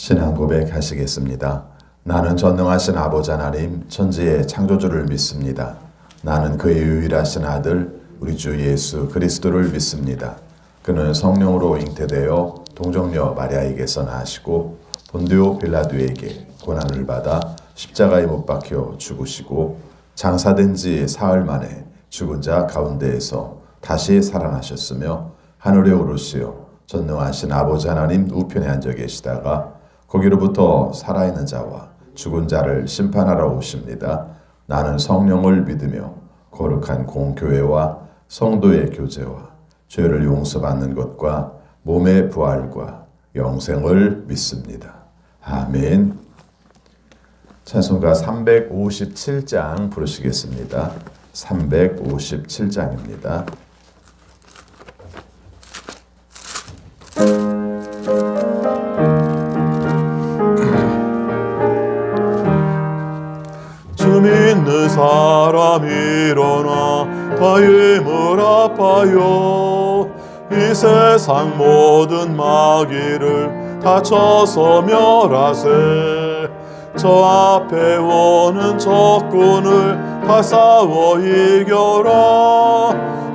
신앙 고백하시겠습니다. 나는 전능하신 아버지 하나님 천지의 창조주를 믿습니다. 나는 그의 유일하신 아들 우리 주 예수 그리스도를 믿습니다. 그는 성령으로 잉태되어 동정녀 마리아에게서 나시고 본디오 빌라도에게 고난을 받아 십자가에 못 박혀 죽으시고 장사된 지 사흘 만에 죽은 자 가운데에서 다시 살아나셨으며 하늘에 오르시어 전능하신 아버지 하나님 우편에 앉아 계시다가 거기로부터 살아있는 자와 죽은 자를 심판하러 오십니다. 나는 성령을 믿으며 거룩한 공교회와 성도의 교제와 죄를 용서받는 것과 몸의 부활과 영생을 믿습니다. 아멘. 찬송가 357장 부르시겠습니다. 357장입니다. 주 믿는 사람 일어나 다 힘을 아파요. 이 세상 모든 마귀를 다쳐서 멸하세. 저 앞에 오는 적군을 다 싸워 이겨라.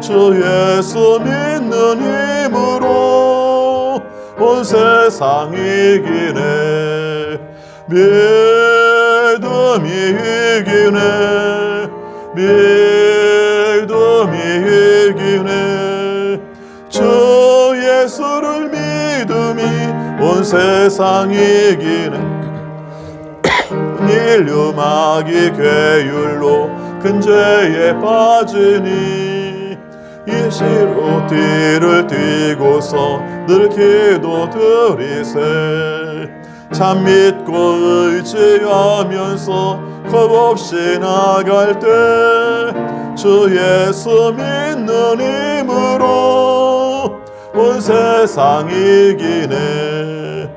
주 예수 믿는 힘으로 온 세상 이기네. 믿음이 이기네. 믿음이 이기네. 주 예수를 믿음이 온 세상 이기네. 인류 마귀 괴율로 큰 죄에 빠지니 이 시로 뒤를 뛰고서 늘 기도 드리세. 참 믿고 의지하면서 겁없이 나갈 때 주 예수 믿는 힘으로 온 세상 이기네.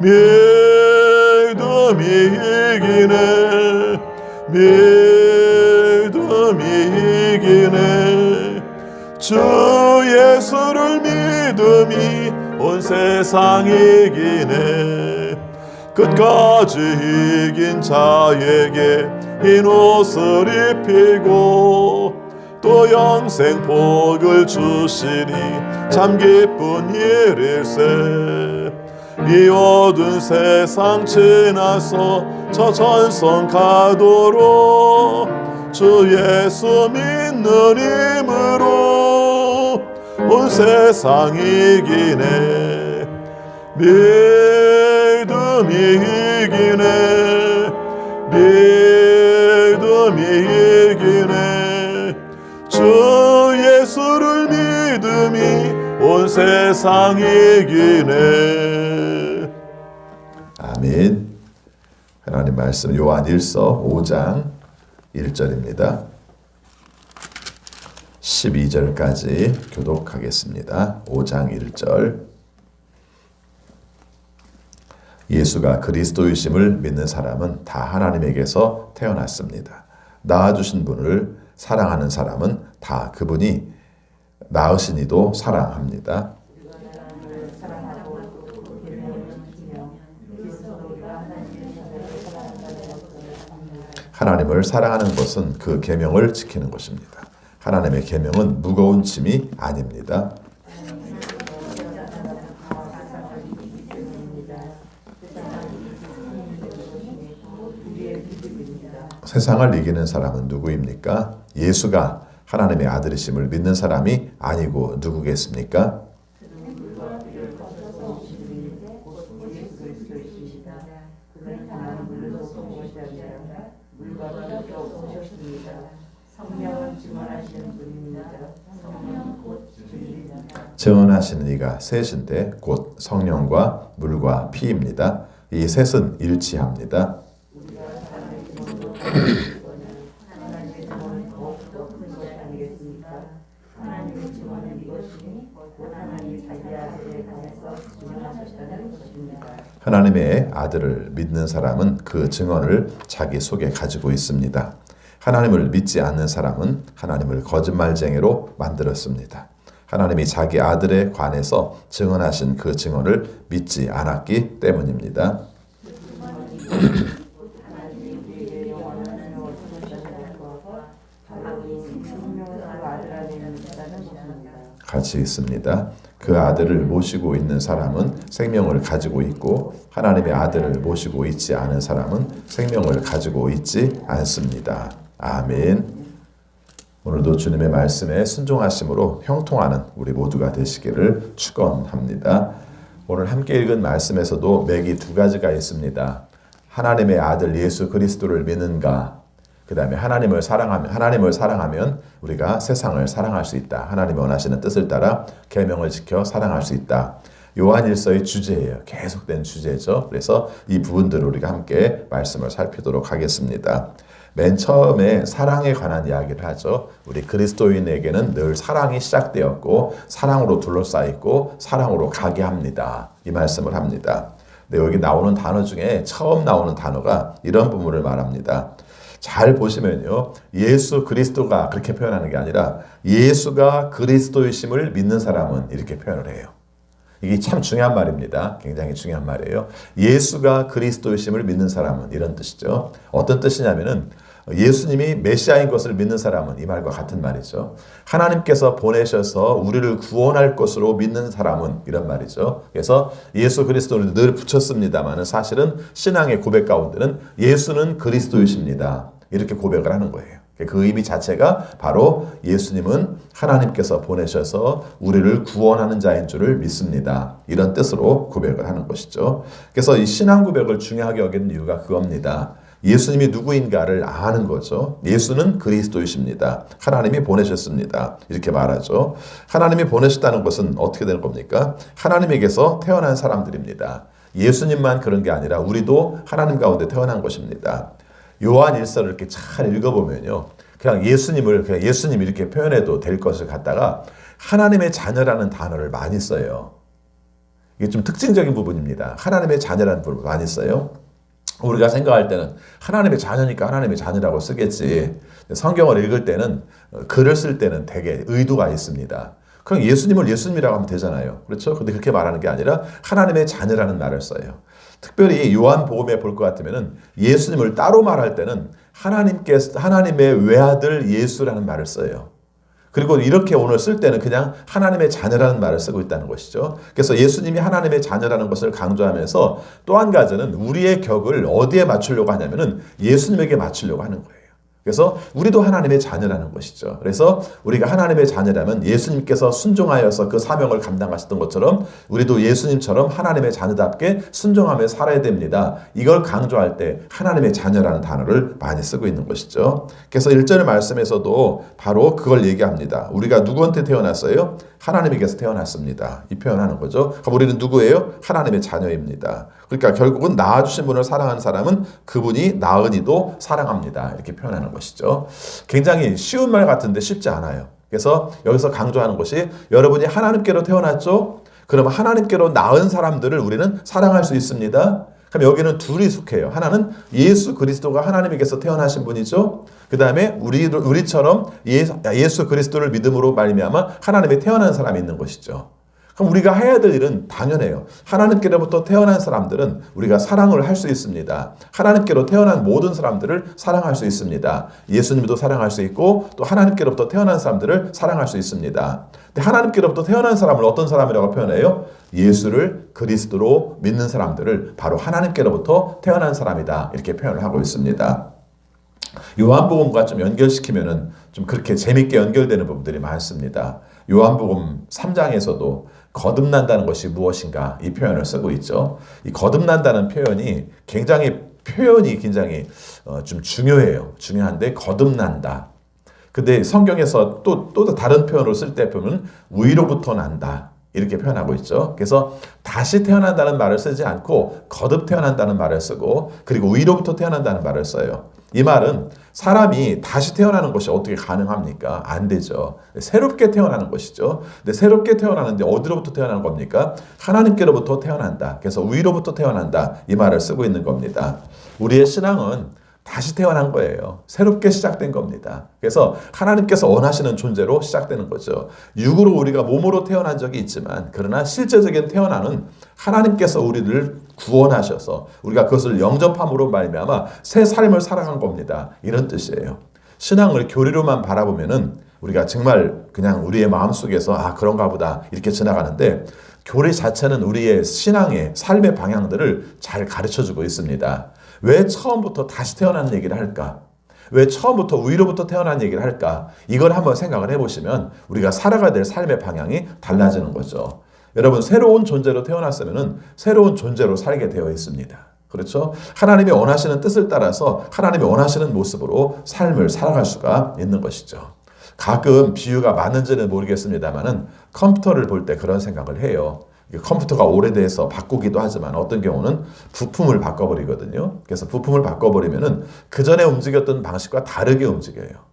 믿음이 이기네. 믿음이 이기네. 주 예수를 믿음이 온 세상 이기네. 끝까지 이긴 자에게 흰 옷을 입히고 또 영생 복을 주시니 참 기쁜 일일세. 이 어두운 세상 지나서 저 전성 가도록 주 예수 믿는 힘으로 온 세상 이기네. 믿음이 이기네. 믿음이 이기네. 주 예수를 믿음이 온 세상 이기네. 아멘. 하나님 말씀 요한일서 5장 1절입니다. 12절까지 교독하겠습니다. 5장 1절. 예수가 그리스도이심을 믿는 사람은 다 하나님에게서 태어났습니다. 낳아주신 분을 사랑하는 사람은 다 그분이 낳으신 이도 사랑합니다. 하나님을 사랑하는 것은 그 계명을 지키는 것입니다. 하나님의 계명은 무거운 짐이 아닙니다. 세상을 이기는 사람은 누구입니까? 예수가 하나님의 아들이심을 믿는 사람이 아니고 누구겠습니까? 증언하시는 이가 셋인데 곧 성령과 물과 피입니다. 이 셋은 일치합니다. 하나님의 아들을 믿는 사람은 그 증언을 자기 속에 가지고 있습니다. 하나님을 믿지 않는 사람은 하나님을 거짓말쟁이로 만들었습니다. 하나님이 자기 아들에 관해서 증언하신 그 증언을 믿지 않았기 때문입니다. 같이 있습니다. 그 아들을 모시고 있는 사람은 생명을 가지고 있고 하나님의 아들을 모시고 있지 않은 사람은 생명을 가지고 있지 않습니다. 아멘. 오늘도 주님의 말씀에 순종하심으로 형통하는 우리 모두가 되시기를 축원합니다. 오늘 함께 읽은 말씀에서도 맥이 두 가지가 있습니다. 하나님의 아들 예수 그리스도를 믿는가, 그 다음에 하나님을 사랑하면 우리가 세상을 사랑할 수 있다. 하나님이 원하시는 뜻을 따라 계명을 지켜 사랑할 수 있다. 요한일서의 주제예요. 계속된 주제죠. 그래서 이 부분들을 우리가 함께 말씀을 살피도록 하겠습니다. 맨 처음에 사랑에 관한 이야기를 하죠. 우리 그리스도인에게는 늘 사랑이 시작되었고 사랑으로 둘러싸였고 사랑으로 가게 합니다. 이 말씀을 합니다. 근데 여기 나오는 단어 중에 처음 나오는 단어가 이런 부분을 말합니다. 잘 보시면요. 예수 그리스도가 그렇게 표현하는 게 아니라 예수가 그리스도이심을 믿는 사람은 이렇게 표현을 해요. 이게 참 중요한 말입니다. 굉장히 중요한 말이에요. 예수가 그리스도이심을 믿는 사람은 이런 뜻이죠. 어떤 뜻이냐면은 예수님이 메시아인 것을 믿는 사람은 이 말과 같은 말이죠. 하나님께서 보내셔서 우리를 구원할 것으로 믿는 사람은 이런 말이죠. 그래서 예수 그리스도를 늘 붙였습니다만 사실은 신앙의 고백 가운데는 예수는 그리스도이십니다. 이렇게 고백을 하는 거예요. 그 의미 자체가 바로 예수님은 하나님께서 보내셔서 우리를 구원하는 자인 줄을 믿습니다. 이런 뜻으로 고백을 하는 것이죠. 그래서 이 신앙 고백을 중요하게 여기는 이유가 그겁니다. 예수님이 누구인가를 아는 거죠. 예수는 그리스도이십니다. 하나님이 보내셨습니다. 이렇게 말하죠. 하나님이 보내셨다는 것은 어떻게 되는 겁니까? 하나님에게서 태어난 사람들입니다. 예수님만 그런 게 아니라 우리도 하나님 가운데 태어난 것입니다. 요한 일서를 이렇게 잘 읽어보면요. 그냥 예수님 이렇게 표현해도 될 것을 갖다가 하나님의 자녀라는 단어를 많이 써요. 이게 좀 특징적인 부분입니다. 하나님의 자녀라는 부분을 많이 써요. 우리가 생각할 때는 하나님의 자녀니까 하나님의 자녀라고 쓰겠지. 성경을 읽을 때는 글을 쓸 때는 되게 의도가 있습니다. 그럼 예수님을 예수님이라고 하면 되잖아요. 그렇죠? 근데 그렇게 말하는 게 아니라 하나님의 자녀라는 말을 써요. 특별히 요한복음에 볼 것 같으면은 예수님을 따로 말할 때는 하나님의 외아들 예수라는 말을 써요. 그리고 이렇게 오늘 쓸 때는 그냥 하나님의 자녀라는 말을 쓰고 있다는 것이죠. 그래서 예수님이 하나님의 자녀라는 것을 강조하면서 또 한 가지는 우리의 격을 어디에 맞추려고 하냐면은 예수님에게 맞추려고 하는 거예요. 그래서 우리도 하나님의 자녀라는 것이죠. 그래서 우리가 하나님의 자녀라면 예수님께서 순종하여서 그 사명을 감당하셨던 것처럼 우리도 예수님처럼 하나님의 자녀답게 순종하며 살아야 됩니다. 이걸 강조할 때 하나님의 자녀라는 단어를 많이 쓰고 있는 것이죠. 그래서 1절의 말씀에서도 바로 그걸 얘기합니다. 우리가 누구한테 태어났어요? 하나님에게서 태어났습니다. 이 표현하는 거죠. 그럼 우리는 누구예요? 하나님의 자녀입니다. 그러니까 결국은 낳아주신 분을 사랑하는 사람은 그분이 낳은 이도 사랑합니다. 이렇게 표현하는 것이죠. 굉장히 쉬운 말 같은데 쉽지 않아요. 그래서 여기서 강조하는 것이 여러분이 하나님께로 태어났죠? 그러면 하나님께로 낳은 사람들을 우리는 사랑할 수 있습니다. 그럼 여기는 둘이 속해요. 하나는 예수 그리스도가 하나님에게서 태어나신 분이죠. 그 다음에 우리처럼 예수 그리스도를 믿음으로 말미암아 하나님에 태어난 사람이 있는 것이죠. 그럼 우리가 해야 될 일은 당연해요. 하나님께로부터 태어난 사람들은 우리가 사랑을 할 수 있습니다. 하나님께로 태어난 모든 사람들을 사랑할 수 있습니다. 예수님도 사랑할 수 있고 또 하나님께로부터 태어난 사람들을 사랑할 수 있습니다. 근데 하나님께로부터 태어난 사람을 어떤 사람이라고 표현해요? 예수를 그리스도로 믿는 사람들을 바로 하나님께로부터 태어난 사람이다. 이렇게 표현을 하고 있습니다. 요한복음과 좀 연결시키면은 좀 그렇게 재밌게 연결되는 부분들이 많습니다. 요한복음 3장에서도 거듭난다는 것이 무엇인가 이 표현을 쓰고 있죠. 이 거듭난다는 표현이 굉장히 좀 중요해요. 중요한데 거듭난다. 근데 성경에서 또 다른 표현으로 쓸 때 보면 위로부터 난다. 이렇게 표현하고 있죠. 그래서 다시 태어난다는 말을 쓰지 않고 거듭 태어난다는 말을 쓰고 그리고 위로부터 태어난다는 말을 써요. 이 말은 사람이 다시 태어나는 것이 어떻게 가능합니까? 안 되죠. 새롭게 태어나는 것이죠. 근데 새롭게 태어나는데 어디로부터 태어나는 겁니까? 하나님께로부터 태어난다. 그래서 위로부터 태어난다. 이 말을 쓰고 있는 겁니다. 우리의 신앙은 다시 태어난 거예요. 새롭게 시작된 겁니다. 그래서 하나님께서 원하시는 존재로 시작되는 거죠. 육으로 우리가 몸으로 태어난 적이 있지만 그러나 실제적인 태어나는 하나님께서 우리를 구원하셔서 우리가 그것을 영접함으로 말미암아 새 삶을 살아간 겁니다. 이런 뜻이에요. 신앙을 교리로만 바라보면은 우리가 정말 그냥 우리의 마음속에서 아 그런가 보다 이렇게 지나가는데 교리 자체는 우리의 신앙의 삶의 방향들을 잘 가르쳐주고 있습니다. 왜 처음부터 다시 태어난 얘기를 할까? 왜 처음부터 위로부터 태어난 얘기를 할까? 이걸 한번 생각을 해보시면 우리가 살아가야 될 삶의 방향이 달라지는 거죠. 여러분 새로운 존재로 태어났으면 새로운 존재로 살게 되어 있습니다. 그렇죠? 하나님이 원하시는 뜻을 따라서 하나님이 원하시는 모습으로 삶을 살아갈 수가 있는 것이죠. 가끔 비유가 맞는지는 모르겠습니다만은 컴퓨터를 볼 때 그런 생각을 해요. 컴퓨터가 오래돼서 바꾸기도 하지만 어떤 경우는 부품을 바꿔버리거든요. 그래서 부품을 바꿔버리면은 그 전에 움직였던 방식과 다르게 움직여요.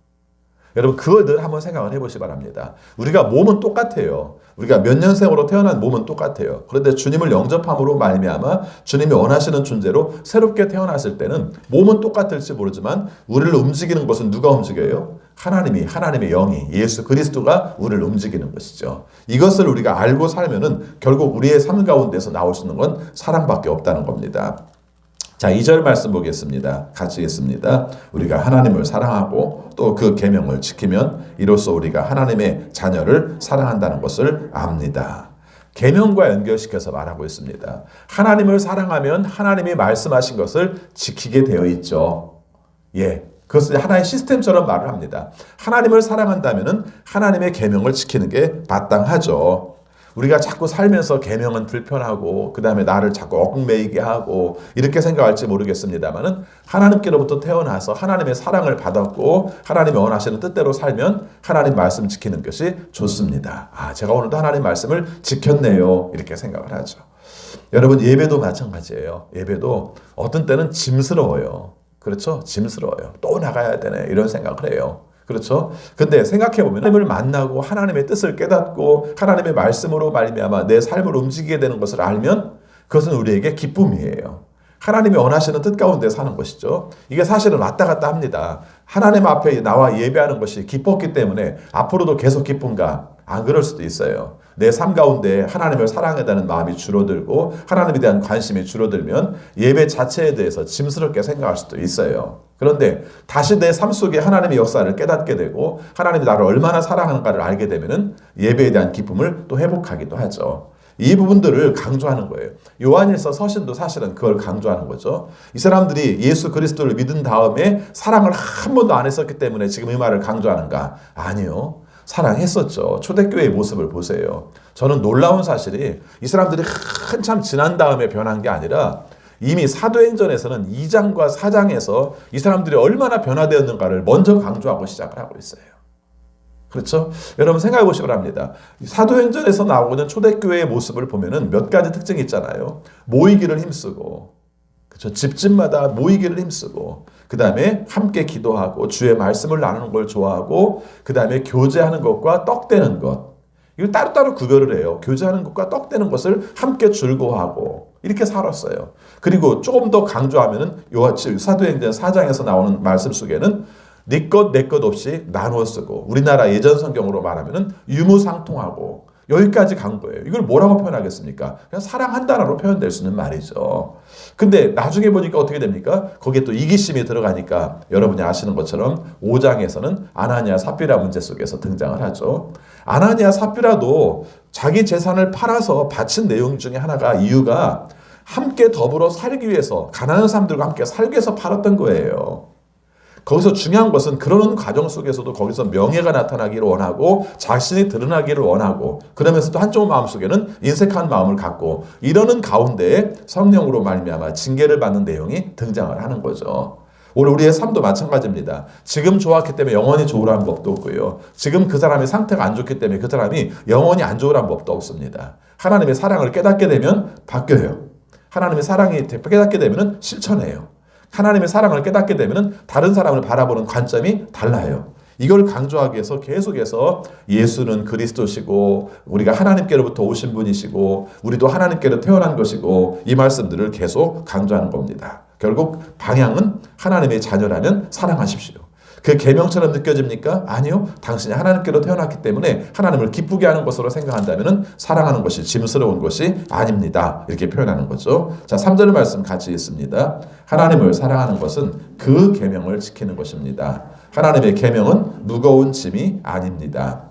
여러분 그걸 늘 한번 생각을 해보시 바랍니다. 우리가 몸은 똑같아요. 우리가 몇 년생으로 태어난 몸은 똑같아요. 그런데 주님을 영접함으로 말미암아 주님이 원하시는 존재로 새롭게 태어났을 때는 몸은 똑같을지 모르지만 우리를 움직이는 것은 누가 움직여요? 하나님의 영이 예수 그리스도가 우리를 움직이는 것이죠. 이것을 우리가 알고 살면은 결국 우리의 삶 가운데서 나올 수 있는 건 사랑밖에 없다는 겁니다. 자, 2절 말씀 보겠습니다. 같이 읽습니다. 우리가 하나님을 사랑하고 또 그 계명을 지키면 이로써 우리가 하나님의 자녀를 사랑한다는 것을 압니다. 계명과 연결시켜서 말하고 있습니다. 하나님을 사랑하면 하나님이 말씀하신 것을 지키게 되어 있죠. 예. 그것을 하나의 시스템처럼 말을 합니다. 하나님을 사랑한다면 하나님의 계명을 지키는 게 마땅하죠. 우리가 자꾸 살면서 계명은 불편하고 그 다음에 나를 자꾸 얽매이게 하고 이렇게 생각할지 모르겠습니다만은 하나님께로부터 태어나서 하나님의 사랑을 받았고 하나님이 원하시는 뜻대로 살면 하나님 말씀 지키는 것이 좋습니다. 아, 제가 오늘도 하나님 말씀을 지켰네요. 이렇게 생각을 하죠. 여러분 예배도 마찬가지예요. 예배도 어떤 때는 짐스러워요. 그렇죠? 짐스러워요. 또 나가야 되네. 이런 생각을 해요. 그렇죠? 근데 생각해보면 하나님을 만나고 하나님의 뜻을 깨닫고 하나님의 말씀으로 말미암아 내 삶을 움직이게 되는 것을 알면 그것은 우리에게 기쁨이에요. 하나님이 원하시는 뜻 가운데 사는 것이죠. 이게 사실은 왔다 갔다 합니다. 하나님 앞에 나와 예배하는 것이 기뻤기 때문에 앞으로도 계속 기쁜가? 안 그럴 수도 있어요. 내 삶 가운데 하나님을 사랑해야 되는 마음이 줄어들고 하나님에 대한 관심이 줄어들면 예배 자체에 대해서 짐스럽게 생각할 수도 있어요. 그런데 다시 내 삶 속에 하나님의 역사를 깨닫게 되고 하나님이 나를 얼마나 사랑하는가를 알게 되면 예배에 대한 기쁨을 또 회복하기도 하죠. 이 부분들을 강조하는 거예요. 요한일서 서신도 사실은 그걸 강조하는 거죠. 이 사람들이 예수 그리스도를 믿은 다음에 사랑을 한 번도 안 했었기 때문에 지금 이 말을 강조하는가? 아니요. 사랑했었죠. 초대교회의 모습을 보세요. 저는 놀라운 사실이 이 사람들이 한참 지난 다음에 변한 게 아니라 이미 사도행전에서는 2장과 4장에서 이 사람들이 얼마나 변화되었는가를 먼저 강조하고 시작을 하고 있어요. 그렇죠? 여러분 생각해 보시기 바랍니다. 사도행전에서 나오는 초대교회의 모습을 보면은 몇 가지 특징이 있잖아요. 모이기를 힘쓰고, 그렇죠? 집집마다 모이기를 힘쓰고, 그 다음에 함께 기도하고 주의 말씀을 나누는 걸 좋아하고, 그 다음에 교제하는 것과 떡대는 것. 이걸 따로따로 구별을 해요. 교제하는 것과 떡대는 것을 함께 즐거워하고 이렇게 살았어요. 그리고 조금 더 강조하면은 사도행전 4장에서 나오는 말씀 속에는 네 것 내 것 없이 나누어 쓰고 우리나라 예전 성경으로 말하면은 유무상통하고 여기까지 간 거예요. 이걸 뭐라고 표현하겠습니까? 그냥 사랑한다라고 표현될 수 있는 말이죠. 근데 나중에 보니까 어떻게 됩니까? 거기에 또 이기심이 들어가니까 여러분이 아시는 것처럼 5장에서는 아나니아 삽비라 문제 속에서 등장을 하죠. 아나니아 삽비라도 자기 재산을 팔아서 바친 내용 중에 하나가 이유가 함께 더불어 살기 위해서 가난한 사람들과 함께 살기 위해서 팔았던 거예요. 거기서 중요한 것은 그러는 과정 속에서도 거기서 명예가 나타나기를 원하고 자신이 드러나기를 원하고 그러면서도 한쪽 마음속에는 인색한 마음을 갖고 이러는 가운데 성령으로 말미암아 징계를 받는 내용이 등장을 하는 거죠. 오늘 우리의 삶도 마찬가지입니다. 지금 좋았기 때문에 영원히 좋으라는 법도 없고요. 지금 그 사람의 상태가 안 좋기 때문에 그 사람이 영원히 안 좋으라는 법도 없습니다. 하나님의 사랑을 깨닫게 되면 바뀌어요. 하나님의 사랑이 깨닫게 되면 실천해요. 하나님의 사랑을 깨닫게 되면 다른 사람을 바라보는 관점이 달라요. 이걸 강조하기 위해서 계속해서 예수는 그리스도시고 우리가 하나님께로부터 오신 분이시고 우리도 하나님께로 태어난 것이고 이 말씀들을 계속 강조하는 겁니다. 결국 방향은 하나님의 자녀라면 사랑하십시오. 그 계명처럼 느껴집니까? 아니요. 당신이 하나님께로 태어났기 때문에 하나님을 기쁘게 하는 것으로 생각한다면 사랑하는 것이 짐스러운 것이 아닙니다. 이렇게 표현하는 거죠. 자, 3절 말씀 같이 읽습니다. 하나님을 사랑하는 것은 그 계명을 지키는 것입니다. 하나님의 계명은 무거운 짐이 아닙니다.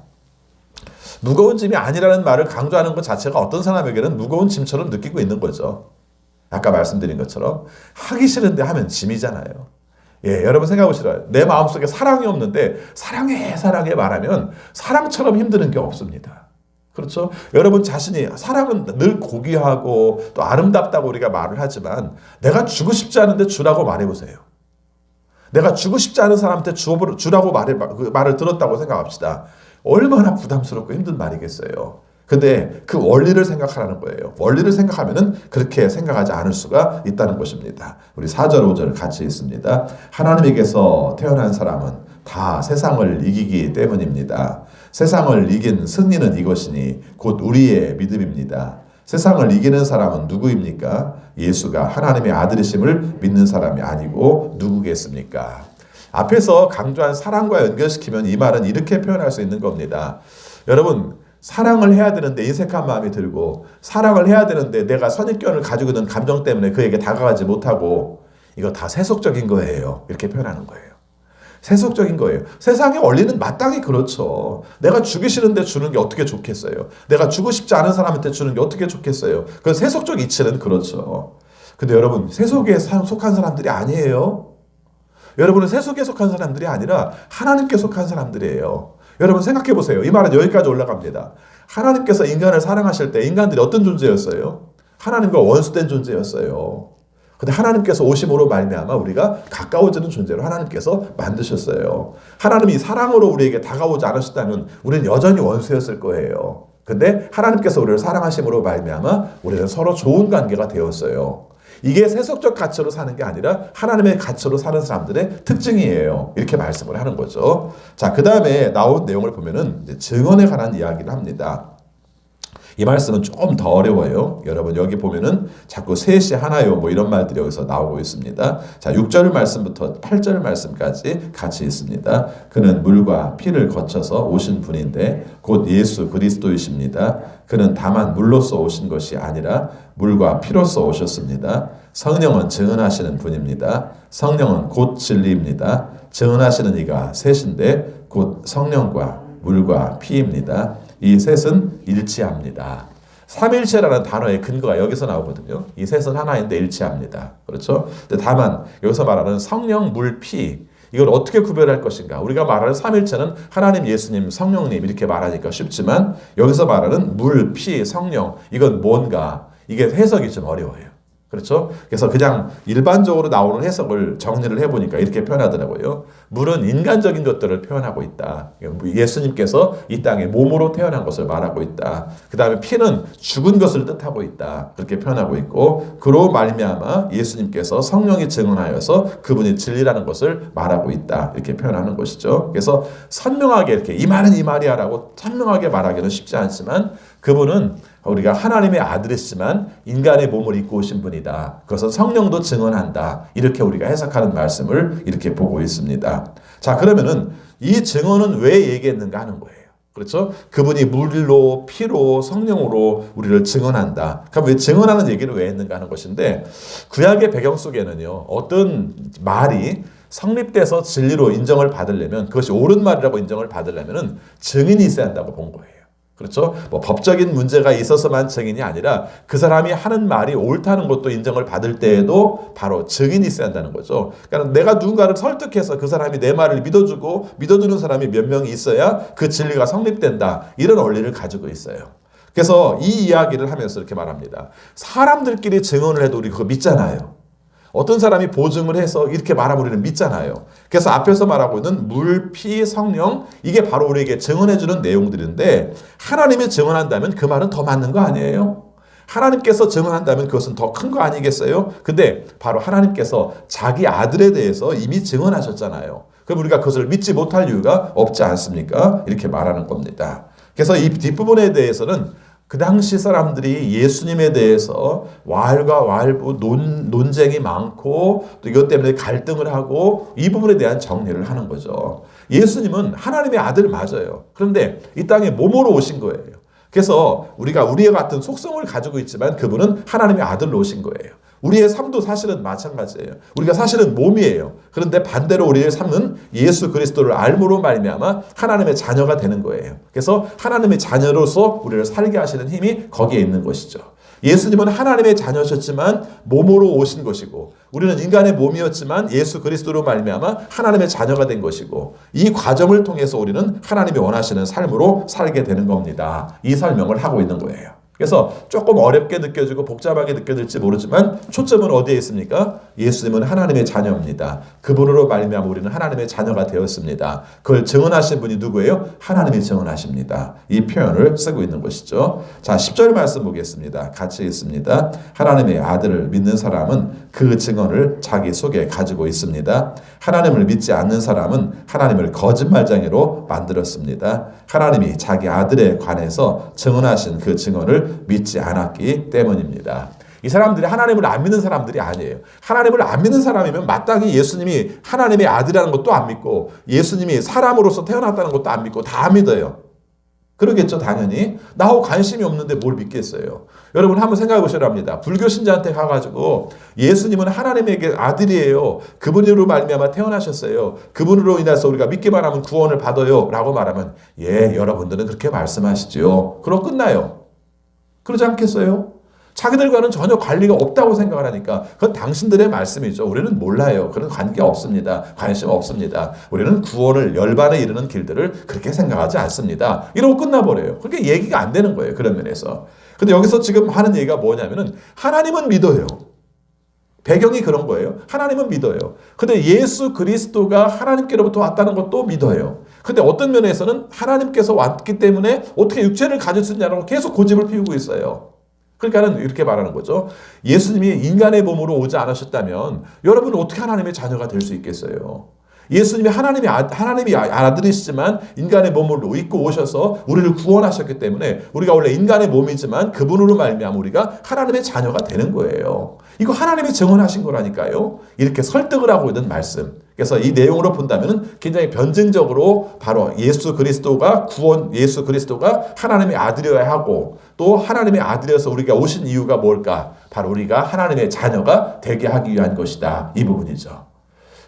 무거운 짐이 아니라는 말을 강조하는 것 자체가 어떤 사람에게는 무거운 짐처럼 느끼고 있는 거죠. 아까 말씀드린 것처럼 하기 싫은데 하면 짐이잖아요. 예, 여러분 생각해 보시라. 내 마음속에 사랑이 없는데 사랑해 말하면 사랑처럼 힘드는 게 없습니다. 그렇죠? 여러분 자신이 사랑은 늘 고귀하고 또 아름답다고 우리가 말을 하지만 내가 주고 싶지 않은데 주라고 말해보세요. 내가 주고 싶지 않은 사람한테 주라고 말을 들었다고 생각합시다. 얼마나 부담스럽고 힘든 말이겠어요. 근데 그 원리를 생각하라는 거예요. 원리를 생각하면은 그렇게 생각하지 않을 수가 있다는 것입니다. 우리 4절 5절 같이 있습니다. 하나님에게서 태어난 사람은 다 세상을 이기기 때문입니다. 세상을 이긴 승리는 이것이니 곧 우리의 믿음입니다. 세상을 이기는 사람은 누구입니까? 예수가 하나님의 아들이심을 믿는 사람이 아니고 누구겠습니까? 앞에서 강조한 사랑과 연결시키면 이 말은 이렇게 표현할 수 있는 겁니다. 여러분, 사랑을 해야 되는데 인색한 마음이 들고 사랑을 해야 되는데 내가 선입견을 가지고 있는 감정 때문에 그에게 다가가지 못하고 이거 다 세속적인 거예요. 이렇게 표현하는 거예요. 세속적인 거예요. 세상의 원리는 마땅히 그렇죠. 내가 주기 싫은데 주는 게 어떻게 좋겠어요. 내가 주고 싶지 않은 사람한테 주는 게 어떻게 좋겠어요. 그 세속적 이치는 그렇죠. 근데 여러분 세속에 속한 사람들이 아니에요. 여러분은 세속에 속한 사람들이 아니라 하나님께 속한 사람들이에요. 여러분 생각해 보세요. 이 말은 여기까지 올라갑니다. 하나님께서 인간을 사랑하실 때 인간들이 어떤 존재였어요? 하나님과 원수된 존재였어요. 근데 하나님께서 오심으로 말미암아 우리가 가까워지는 존재로 하나님께서 만드셨어요. 하나님이 사랑으로 우리에게 다가오지 않으셨다면 우리는 여전히 원수였을 거예요. 근데 하나님께서 우리를 사랑하심으로 말미암아 우리는 서로 좋은 관계가 되었어요. 이게 세속적 가치로 사는 게 아니라 하나님의 가치로 사는 사람들의 특징이에요. 이렇게 말씀을 하는 거죠. 자, 그 다음에 나온 내용을 보면은 이제 증언에 관한 이야기를 합니다. 이 말씀은 조금 더 어려워요. 여러분 여기 보면은 자꾸 셋이 하나요 뭐 이런 말들이 여기서 나오고 있습니다. 자, 6절 말씀부터 8절 말씀까지 같이 있습니다. 그는 물과 피를 거쳐서 오신 분인데 곧 예수 그리스도이십니다. 그는 다만 물로서 오신 것이 아니라 물과 피로서 오셨습니다. 성령은 증언하시는 분입니다. 성령은 곧 진리입니다. 증언하시는 이가 셋인데 곧 성령과 물과 피입니다. 이 셋은 일치합니다. 삼일체라는 단어의 근거가 여기서 나오거든요. 이 셋은 하나인데 일치합니다. 그렇죠? 근데 다만 여기서 말하는 성령, 물, 피 이걸 어떻게 구별할 것인가? 우리가 말하는 삼일체는 하나님, 예수님, 성령님 이렇게 말하니까 쉽지만 여기서 말하는 물, 피, 성령 이건 뭔가 이게 해석이 좀 어려워요. 그렇죠? 그래서 그냥 일반적으로 나오는 해석을 정리를 해보니까 이렇게 표현하더라고요. 물은 인간적인 것들을 표현하고 있다. 예수님께서 이 땅에 몸으로 태어난 것을 말하고 있다. 그 다음에 피는 죽은 것을 뜻하고 있다. 그렇게 표현하고 있고 그로 말미암아 예수님께서 성령이 증언하여서 그분이 진리라는 것을 말하고 있다. 이렇게 표현하는 것이죠. 그래서 선명하게 이렇게 이 말은 이 말이야라고 선명하게 말하기는 쉽지 않지만 그분은 우리가 하나님의 아들이시지만 인간의 몸을 입고 오신 분이다. 그것은 성령도 증언한다. 이렇게 우리가 해석하는 말씀을 이렇게 보고 있습니다. 자, 그러면은 이 증언은 왜 얘기했는가 하는 거예요. 그렇죠? 그분이 물로, 피로, 성령으로 우리를 증언한다. 그럼 왜 증언하는 얘기를 왜 했는가 하는 것인데 구약의 배경 속에는요. 어떤 말이 성립돼서 진리로 인정을 받으려면 그것이 옳은 말이라고 인정을 받으려면 증인이 있어야 한다고 본 거예요. 그렇죠? 뭐 법적인 문제가 있어서만 증인이 아니라 그 사람이 하는 말이 옳다는 것도 인정을 받을 때에도 바로 증인이 있어야 한다는 거죠. 그러니까 내가 누군가를 설득해서 그 사람이 내 말을 믿어주고 믿어주는 사람이 몇 명이 있어야 그 진리가 성립된다. 이런 원리를 가지고 있어요. 그래서 이 이야기를 하면서 이렇게 말합니다. 사람들끼리 증언을 해도 우리 그거 믿잖아요. 어떤 사람이 보증을 해서 이렇게 말하면 우리는 믿잖아요. 그래서 앞에서 말하고 있는 물, 피, 성령 이게 바로 우리에게 증언해주는 내용들인데 하나님이 증언한다면 그 말은 더 맞는 거 아니에요? 하나님께서 증언한다면 그것은 더 큰 거 아니겠어요? 근데 바로 하나님께서 자기 아들에 대해서 이미 증언하셨잖아요. 그럼 우리가 그것을 믿지 못할 이유가 없지 않습니까? 이렇게 말하는 겁니다. 그래서 이 뒷부분에 대해서는 그 당시 사람들이 예수님에 대해서 왈과 왈부 논쟁이 많고 또 이것 때문에 갈등을 하고 이 부분에 대한 정리를 하는 거죠. 예수님은 하나님의 아들 맞아요. 그런데 이 땅에 몸으로 오신 거예요. 그래서 우리가 우리의 같은 속성을 가지고 있지만 그분은 하나님의 아들로 오신 거예요. 우리의 삶도 사실은 마찬가지예요. 우리가 사실은 몸이에요. 그런데 반대로 우리의 삶은 예수 그리스도를 알므로 말미암아 하나님의 자녀가 되는 거예요. 그래서 하나님의 자녀로서 우리를 살게 하시는 힘이 거기에 있는 것이죠. 예수님은 하나님의 자녀셨지만 몸으로 오신 것이고 우리는 인간의 몸이었지만 예수 그리스도로 말미암아 하나님의 자녀가 된 것이고 이 과정을 통해서 우리는 하나님이 원하시는 삶으로 살게 되는 겁니다. 이 설명을 하고 있는 거예요. 그래서 조금 어렵게 느껴지고 복잡하게 느껴질지 모르지만 초점은 어디에 있습니까? 예수님은 하나님의 자녀입니다. 그분으로 말미암아 우리는 하나님의 자녀가 되었습니다. 그걸 증언하신 분이 누구예요? 하나님이 증언하십니다. 이 표현을 쓰고 있는 것이죠. 자, 10절 말씀 보겠습니다. 같이 읽습니다. 하나님의 아들을 믿는 사람은 그 증언을 자기 속에 가지고 있습니다. 하나님을 믿지 않는 사람은 하나님을 거짓말쟁이로 만들었습니다. 하나님이 자기 아들에 관해서 증언하신 그 증언을 믿지 않았기 때문입니다. 이 사람들이 하나님을 안 믿는 사람들이 아니에요. 하나님을 안 믿는 사람이면 마땅히 예수님이 하나님의 아들이라는 것도 안 믿고 예수님이 사람으로서 태어났다는 것도 안 믿고 다 믿어요. 그러겠죠, 당연히. 나하고 관심이 없는데 뭘 믿겠어요. 여러분 한번 생각해 보셔야 합니다. 불교 신자한테 가가지고 예수님은 하나님에게 아들이에요. 그분으로 말미암아 태어나셨어요. 그분으로 인해서 우리가 믿기만 하면 구원을 받아요. 라고 말하면 예, 여러분들은 그렇게 말씀하시죠. 그럼 끝나요. 그러지 않겠어요? 자기들과는 전혀 관리가 없다고 생각을 하니까 그건 당신들의 말씀이죠. 우리는 몰라요. 그런 관계 없습니다. 관심 없습니다. 우리는 구원을 열반에 이르는 길들을 그렇게 생각하지 않습니다. 이러고 끝나버려요. 그렇게 얘기가 안 되는 거예요. 그런 면에서. 근데 여기서 지금 하는 얘기가 뭐냐면은 하나님은 믿어요. 배경이 그런 거예요. 하나님은 믿어요. 근데 예수 그리스도가 하나님께로부터 왔다는 것도 믿어요. 근데 어떤 면에서는 하나님께서 왔기 때문에 어떻게 육체를 가질 수 있냐고 계속 고집을 피우고 있어요. 그러니까는 이렇게 말하는 거죠. 예수님이 인간의 몸으로 오지 않으셨다면 여러분은 어떻게 하나님의 자녀가 될 수 있겠어요? 예수님이 하나님이 아들이시지만 인간의 몸을 입고 오셔서 우리를 구원하셨기 때문에 우리가 원래 인간의 몸이지만 그분으로 말미암아 우리가 하나님의 자녀가 되는 거예요. 이거 하나님이 증언하신 거라니까요. 이렇게 설득을 하고 있는 말씀. 그래서 이 내용으로 본다면 굉장히 변증적으로 바로 예수 그리스도가 하나님의 아들이어야 하고 또 하나님의 아들이어서 우리가 오신 이유가 뭘까? 바로 우리가 하나님의 자녀가 되게 하기 위한 것이다. 이 부분이죠.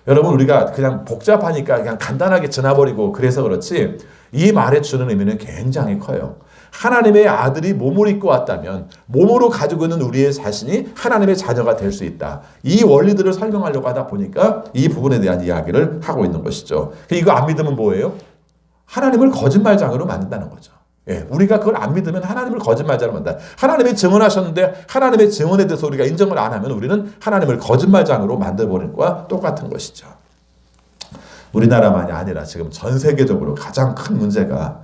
여러분 우리가 그냥 복잡하니까 그냥 간단하게 지나버리고 그래서 그렇지 이 말에 주는 의미는 굉장히 커요. 하나님의 아들이 몸을 입고 왔다면 몸으로 가지고 있는 우리의 자신이 하나님의 자녀가 될 수 있다. 이 원리들을 설명하려고 하다 보니까 이 부분에 대한 이야기를 하고 있는 것이죠. 이거 안 믿으면 뭐예요? 하나님을 거짓말장으로 만든다는 거죠. 예, 우리가 그걸 안 믿으면 하나님을 거짓말장으로 만든다. 하나님이 증언하셨는데 하나님의 증언에 대해서 우리가 인정을 안 하면 우리는 하나님을 거짓말장으로 만들어버린 것과 똑같은 것이죠. 우리나라만이 아니라 지금 전 세계적으로 가장 큰 문제가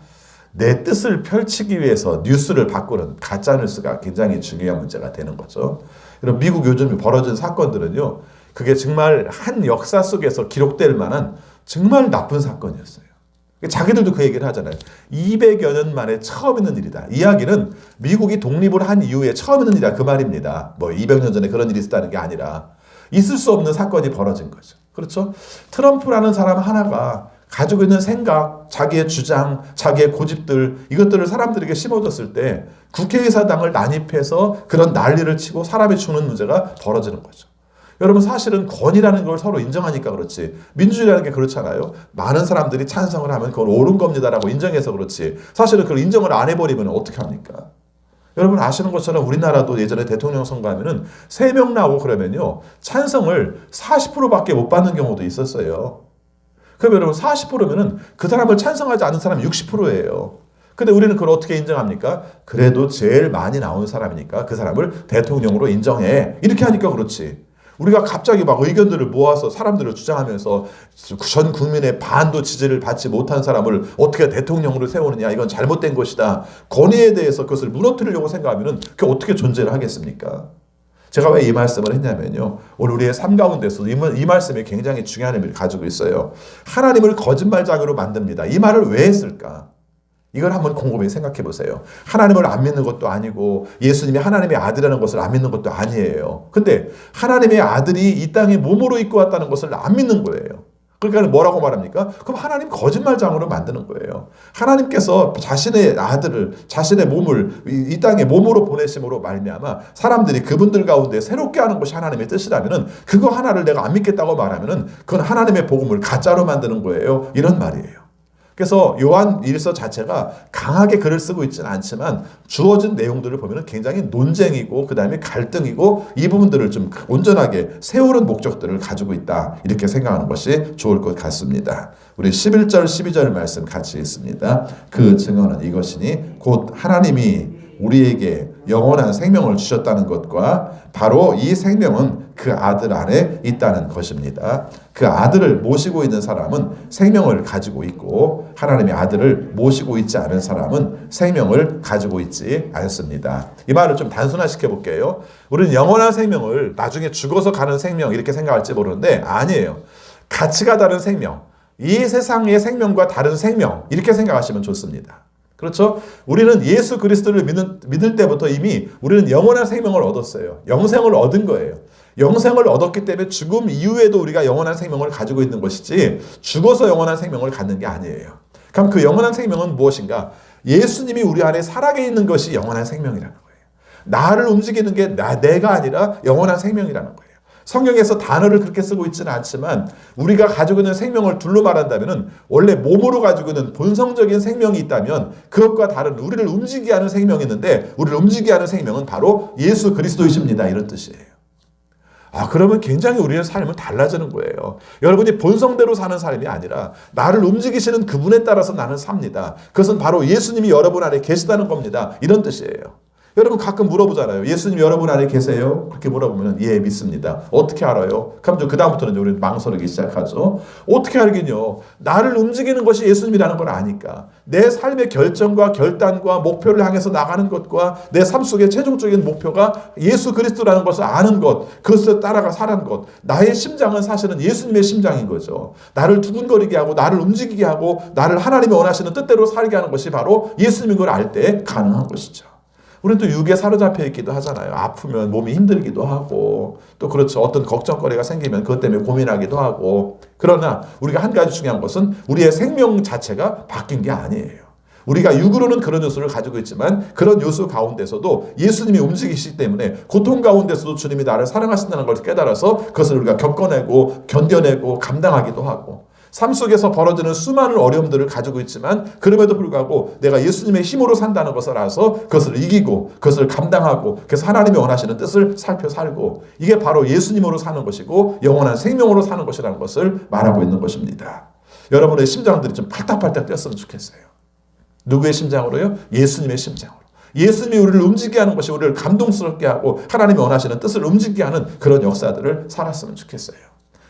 내 뜻을 펼치기 위해서 뉴스를 바꾸는 가짜뉴스가 굉장히 중요한 문제가 되는 거죠. 그럼 미국 요즘 벌어진 사건들은요. 그게 정말 한 역사 속에서 기록될 만한 정말 나쁜 사건이었어요. 자기들도 그 얘기를 하잖아요. 200여 년 만에 처음 있는 일이다. 이야기는 미국이 독립을 한 이후에 처음 있는 일이다. 그 말입니다. 뭐 200년 전에 그런 일이 있었다는 게 아니라 있을 수 없는 사건이 벌어진 거죠. 그렇죠? 트럼프라는 사람 하나가 가지고 있는 생각, 자기의 주장, 자기의 고집들 이것들을 사람들에게 심어줬을 때 국회의사당을 난입해서 그런 난리를 치고 사람이 죽는 문제가 벌어지는 거죠. 여러분 사실은 권위라는 걸 서로 인정하니까 그렇지 민주주의라는 게 그렇잖아요. 많은 사람들이 찬성을 하면 그건 옳은 겁니다라고 인정해서 그렇지 사실은 그걸 인정을 안 해버리면 어떻게 합니까? 여러분 아시는 것처럼 우리나라도 예전에 대통령 선거하면은 3명 나오고 그러면요 찬성을 40%밖에 못 받는 경우도 있었어요. 그럼 여러분 40%면은 그 사람을 찬성하지 않는 사람이 60%예요. 근데 우리는 그걸 어떻게 인정합니까? 그래도 제일 많이 나온 사람이니까 그 사람을 대통령으로 인정해. 이렇게 하니까 그렇지. 우리가 갑자기 막 의견들을 모아서 사람들을 주장하면서 전 국민의 반도 지지를 받지 못한 사람을 어떻게 대통령으로 세우느냐. 이건 잘못된 것이다. 권위에 대해서 그것을 무너뜨리려고 생각하면 그게 어떻게 존재를 하겠습니까? 제가 왜 이 말씀을 했냐면요. 오늘 우리의 삶 가운데서 이 말씀이 굉장히 중요한 의미를 가지고 있어요. 하나님을 거짓말장으로 만듭니다. 이 말을 왜 했을까? 이걸 한번 곰곰이 생각해 보세요. 하나님을 안 믿는 것도 아니고 예수님이 하나님의 아들이라는 것을 안 믿는 것도 아니에요. 근데 하나님의 아들이 이 땅에 몸으로 입고 왔다는 것을 안 믿는 거예요. 그러니까 뭐라고 말합니까? 그럼 하나님 거짓말장으로 만드는 거예요. 하나님께서 자신의 아들을, 자신의 몸을 이 땅에 몸으로 보내심으로 말미암아 사람들이 그분들 가운데 새롭게 하는 것이 하나님의 뜻이라면은 그거 하나를 내가 안 믿겠다고 말하면은 그건 하나님의 복음을 가짜로 만드는 거예요. 이런 말이에요. 그래서 요한 1서 자체가 강하게 글을 쓰고 있지는 않지만 주어진 내용들을 보면 굉장히 논쟁이고 그 다음에 갈등이고 이 부분들을 좀 온전하게 세우는 목적들을 가지고 있다. 이렇게 생각하는 것이 좋을 것 같습니다. 우리 11절 12절 말씀 같이 읽습니다. 그 증언은 이것이니 곧 하나님이 우리에게 영원한 생명을 주셨다는 것과 바로 이 생명은 그 아들 안에 있다는 것입니다. 그 아들을 모시고 있는 사람은 생명을 가지고 있고 하나님의 아들을 모시고 있지 않은 사람은 생명을 가지고 있지 않습니다. 이 말을 좀 단순화시켜 볼게요. 우리는 영원한 생명을 나중에 죽어서 가는 생명 이렇게 생각할지 모르는데 아니에요. 가치가 다른 생명, 이 세상의 생명과 다른 생명 이렇게 생각하시면 좋습니다. 그렇죠? 우리는 예수 그리스도를 믿을 때부터 이미 우리는 영원한 생명을 얻었어요. 영생을 얻은 거예요. 영생을 얻었기 때문에 죽음 이후에도 우리가 영원한 생명을 가지고 있는 것이지 죽어서 영원한 생명을 갖는 게 아니에요. 그럼 그 영원한 생명은 무엇인가? 예수님이 우리 안에 살아계 있는 것이 영원한 생명이라는 거예요. 나를 움직이는 게 내가 아니라 영원한 생명이라는 거예요. 성경에서 단어를 그렇게 쓰고 있지는 않지만 우리가 가지고 있는 생명을 둘로 말한다면 원래 몸으로 가지고 있는 본성적인 생명이 있다면 그것과 다른 우리를 움직이게 하는 생명이 있는데 우리를 움직이게 하는 생명은 바로 예수 그리스도이십니다. 이런 뜻이에요. 그러면 굉장히 우리의 삶은 달라지는 거예요. 여러분이 본성대로 사는 삶이 아니라 나를 움직이시는 그분에 따라서 나는 삽니다. 그것은 바로 예수님이 여러분 안에 계시다는 겁니다. 이런 뜻이에요. 여러분 가끔 물어보잖아요. 예수님 여러분 안에 계세요? 그렇게 물어보면 예 믿습니다. 어떻게 알아요? 그럼 그 다음부터는 우리는 망설이기 시작하죠. 어떻게 알긴요? 나를 움직이는 것이 예수님이라는 걸 아니까. 내 삶의 결정과 결단과 목표를 향해서 나가는 것과 내 삶 속의 최종적인 목표가 예수 그리스도라는 것을 아는 것, 그것을 따라가 사는 것. 나의 심장은 사실은 예수님의 심장인 거죠. 나를 두근거리게 하고 나를 움직이게 하고 나를 하나님이 원하시는 뜻대로 살게 하는 것이 바로 예수님인 걸 알 때 가능한 것이죠. 우리는 또 육에 사로잡혀 있기도 하잖아요. 아프면 몸이 힘들기도 하고 또 그렇죠. 어떤 걱정거리가 생기면 그것 때문에 고민하기도 하고 그러나 우리가 한 가지 중요한 것은 우리의 생명 자체가 바뀐 게 아니에요. 우리가 육으로는 그런 요소를 가지고 있지만 그런 요소 가운데서도 예수님이 움직이시기 때문에 고통 가운데서도 주님이 나를 사랑하신다는 걸 깨달아서 그것을 우리가 겪어내고 견뎌내고 감당하기도 하고 삶 속에서 벌어지는 수많은 어려움들을 가지고 있지만 그럼에도 불구하고 내가 예수님의 힘으로 산다는 것을 알아서 그것을 이기고 그것을 감당하고 그래서 하나님이 원하시는 뜻을 살펴 살고 이게 바로 예수님으로 사는 것이고 영원한 생명으로 사는 것이라는 것을 말하고 있는 것입니다. 여러분의 심장들이 좀 팔딱팔딱 뛰었으면 좋겠어요. 누구의 심장으로요? 예수님의 심장으로. 예수님이 우리를 움직이게 하는 것이 우리를 감동스럽게 하고 하나님이 원하시는 뜻을 움직이게 하는 그런 역사들을 살았으면 좋겠어요.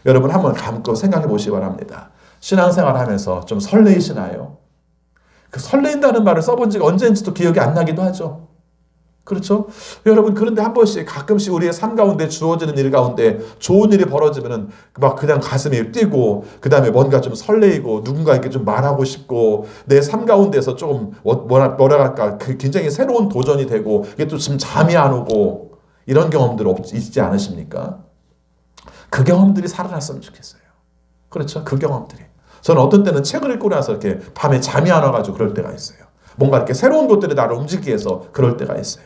여러분 한번 감고 생각해 보시기 바랍니다. 신앙생활 하면서 좀 설레이시나요? 그 설레인다는 말을 써본 지가 언제인지도 기억이 안 나기도 하죠. 그렇죠? 여러분 그런데 한 번씩 가끔씩 우리의 삶 가운데 주어지는 일 가운데 좋은 일이 벌어지면은 막 그냥 가슴이 뛰고 그 다음에 뭔가 좀 설레이고 누군가에게 좀 말하고 싶고 내 삶 가운데서 좀 뭐라 할까 굉장히 새로운 도전이 되고 이게 또 지금 잠이 안 오고 이런 경험들 있지 않으십니까? 그 경험들이 살아났으면 좋겠어요. 그렇죠? 그 경험들이. 저는 어떤 때는 책을 읽고 나서 이렇게 밤에 잠이 안 와가지고 그럴 때가 있어요. 뭔가 이렇게 새로운 것들이 나를 움직이게 해서 그럴 때가 있어요.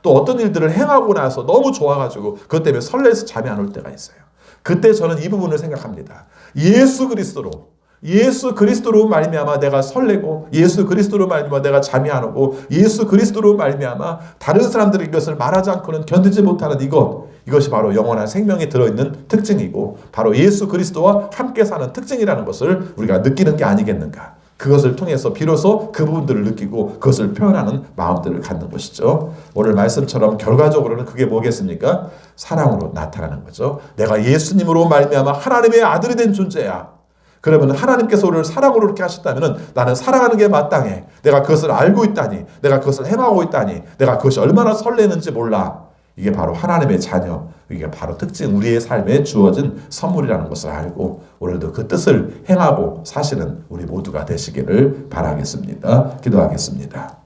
또 어떤 일들을 행하고 나서 너무 좋아가지고 그것 때문에 설레서 잠이 안 올 때가 있어요. 그때 저는 이 부분을 생각합니다. 예수 그리스도로 말미암아 내가 설레고 예수 그리스도로 말미암아 내가 잠이 안 오고 예수 그리스도로 말미암아 다른 사람들이 이것을 말하지 않고는 견디지 못하는 이것이 바로 영원한 생명이 들어있는 특징이고 바로 예수 그리스도와 함께 사는 특징이라는 것을 우리가 느끼는 게 아니겠는가. 그것을 통해서 비로소 그 부분들을 느끼고 그것을 표현하는 마음들을 갖는 것이죠. 오늘 말씀처럼 결과적으로는 그게 뭐겠습니까? 사랑으로 나타나는 거죠. 내가 예수님으로 말미암아 하나님의 아들이 된 존재야. 그러면 하나님께서 우리를 사랑으로 이렇게 하셨다면 나는 사랑하는 게 마땅해. 내가 그것을 알고 있다니. 내가 그것을 행하고 있다니. 내가 그것이 얼마나 설레는지 몰라. 이게 바로 하나님의 자녀, 이게 바로 특징 우리의 삶에 주어진 선물이라는 것을 알고 오늘도 그 뜻을 행하고 사시는 우리 모두가 되시기를 바라겠습니다. 기도하겠습니다.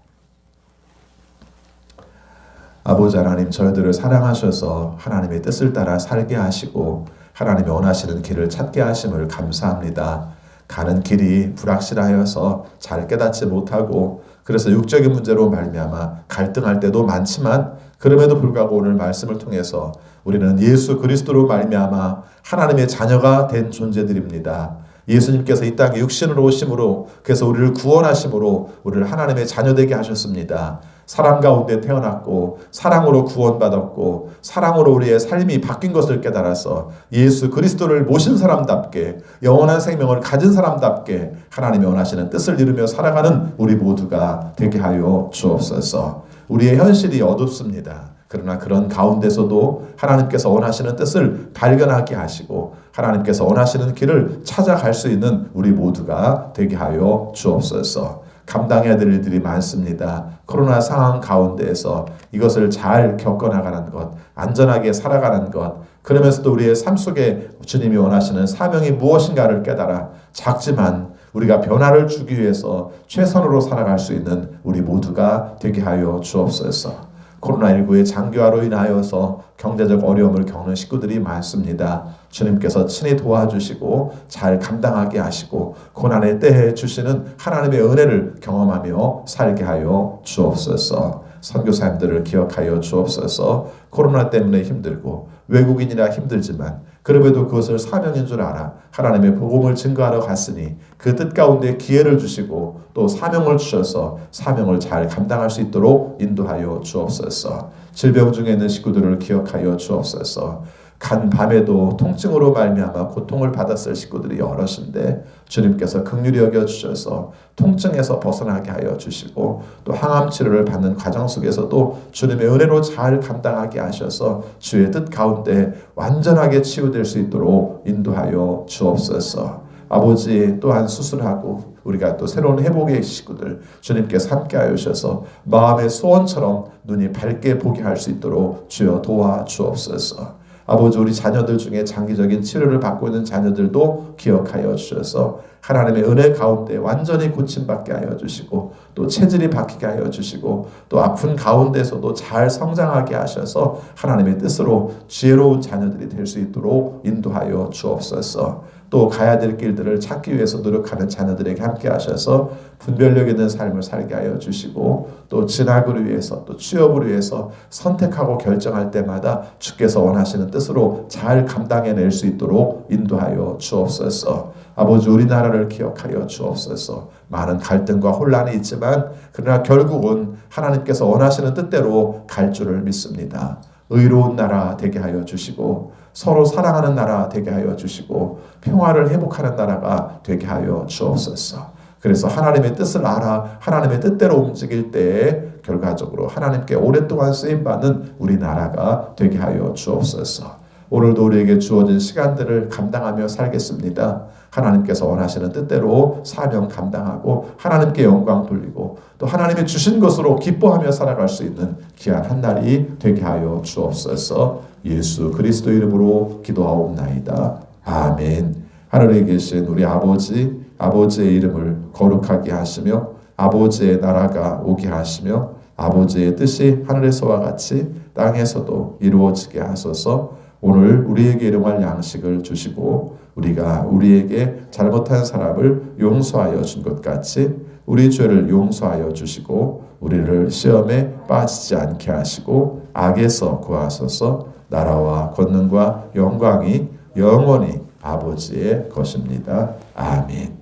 아버지 하나님, 저희들을 사랑하셔서 하나님의 뜻을 따라 살게 하시고 하나님이 원하시는 길을 찾게 하심을 감사합니다. 가는 길이 불확실하여서 잘 깨닫지 못하고 그래서 육적인 문제로 말미암아 갈등할 때도 많지만 그럼에도 불구하고 오늘 말씀을 통해서 우리는 예수 그리스도로 말미암아 하나님의 자녀가 된 존재들입니다. 예수님께서 이 땅에 육신으로 오심으로 그래서 우리를 구원하심으로 우리를 하나님의 자녀되게 하셨습니다. 사랑 가운데 태어났고 사랑으로 구원받았고 사랑으로 우리의 삶이 바뀐 것을 깨달아서 예수 그리스도를 모신 사람답게 영원한 생명을 가진 사람답게 하나님이 원하시는 뜻을 이루며 살아가는 우리 모두가 되게 하여 주옵소서. 우리의 현실이 어둡습니다. 그러나 그런 가운데서도 하나님께서 원하시는 뜻을 발견하게 하시고 하나님께서 원하시는 길을 찾아갈 수 있는 우리 모두가 되게 하여 주옵소서. 감당해야 될 일들이 많습니다. 코로나 상황 가운데에서 이것을 잘 겪어나가는 것, 안전하게 살아가는 것, 그러면서도 우리의 삶 속에 주님이 원하시는 사명이 무엇인가를 깨달아 작지만 우리가 변화를 주기 위해서 최선으로 살아갈 수 있는 우리 모두가 되게 하여 주옵소서. 코로나19의 장기화로 인하여서 경제적 어려움을 겪는 식구들이 많습니다. 주님께서 친히 도와주시고 잘 감당하게 하시고 고난의 때에 주시는 하나님의 은혜를 경험하며 살게 하여 주옵소서. 선교사님들을 기억하여 주옵소서. 코로나 때문에 힘들고 외국인이라 힘들지만 그럼에도 그것을 사명인 줄 알아 하나님의 복음을 증거하러 갔으니 그 뜻 가운데 기회를 주시고 또 사명을 주셔서 사명을 잘 감당할 수 있도록 인도하여 주옵소서. 질병 중에 있는 식구들을 기억하여 주옵소서. 간 밤에도 통증으로 말미암아 고통을 받았을 식구들이 여럿인데 주님께서 긍휼히 여겨 주셔서 통증에서 벗어나게 하여 주시고 또 항암 치료를 받는 과정 속에서도 주님의 은혜로 잘 감당하게 하셔서 주의 뜻 가운데 완전하게 치유될 수 있도록 인도하여 주옵소서. 아버지 또한 수술하고 우리가 또 새로운 회복의 식구들 주님께서 함께하여 주셔서 마음의 소원처럼 눈이 밝게 보게 할 수 있도록 주여 도와주옵소서. 아버지 우리 자녀들 중에 장기적인 치료를 받고 있는 자녀들도 기억하여 주셔서 하나님의 은혜 가운데 완전히 고침받게 하여 주시고 또 체질이 바뀌게 하여 주시고 또 아픈 가운데서도 잘 성장하게 하셔서 하나님의 뜻으로 지혜로운 자녀들이 될 수 있도록 인도하여 주옵소서. 또 가야 될 길들을 찾기 위해서 노력하는 자녀들에게 함께 하셔서 분별력 있는 삶을 살게 하여 주시고 또 진학을 위해서 또 취업을 위해서 선택하고 결정할 때마다 주께서 원하시는 뜻으로 잘 감당해낼 수 있도록 인도하여 주옵소서. 아버지 우리나라를 기억하여 주옵소서. 많은 갈등과 혼란이 있지만 그러나 결국은 하나님께서 원하시는 뜻대로 갈 줄을 믿습니다. 의로운 나라 되게 하여 주시고 서로 사랑하는 나라 되게 하여 주시고 평화를 회복하는 나라가 되게 하여 주옵소서. 그래서 하나님의 뜻을 알아 하나님의 뜻대로 움직일 때에 결과적으로 하나님께 오랫동안 쓰임받는 우리나라가 되게 하여 주옵소서. 오늘도 우리에게 주어진 시간들을 감당하며 살겠습니다. 하나님께서 원하시는 뜻대로 사명 감당하고 하나님께 영광 돌리고 또 하나님이 주신 것으로 기뻐하며 살아갈 수 있는 귀한 한 날이 되게 하여 주옵소서. 예수 그리스도 이름으로 기도하옵나이다. 아멘. 하늘에 계신 우리 아버지, 아버지의 이름을 거룩하게 하시며 아버지의 나라가 오게 하시며 아버지의 뜻이 하늘에서와 같이 땅에서도 이루어지게 하소서. 오늘 우리에게 일용할 양식을 주시고 우리가 우리에게 잘못한 사람을 용서하여 준 것 같이 우리 죄를 용서하여 주시고 우리를 시험에 빠지지 않게 하시고 악에서 구하소서. 나라와 권능과 영광이 영원히 아버지의 것입니다. 아멘.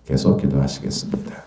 계속 기도하시겠습니다.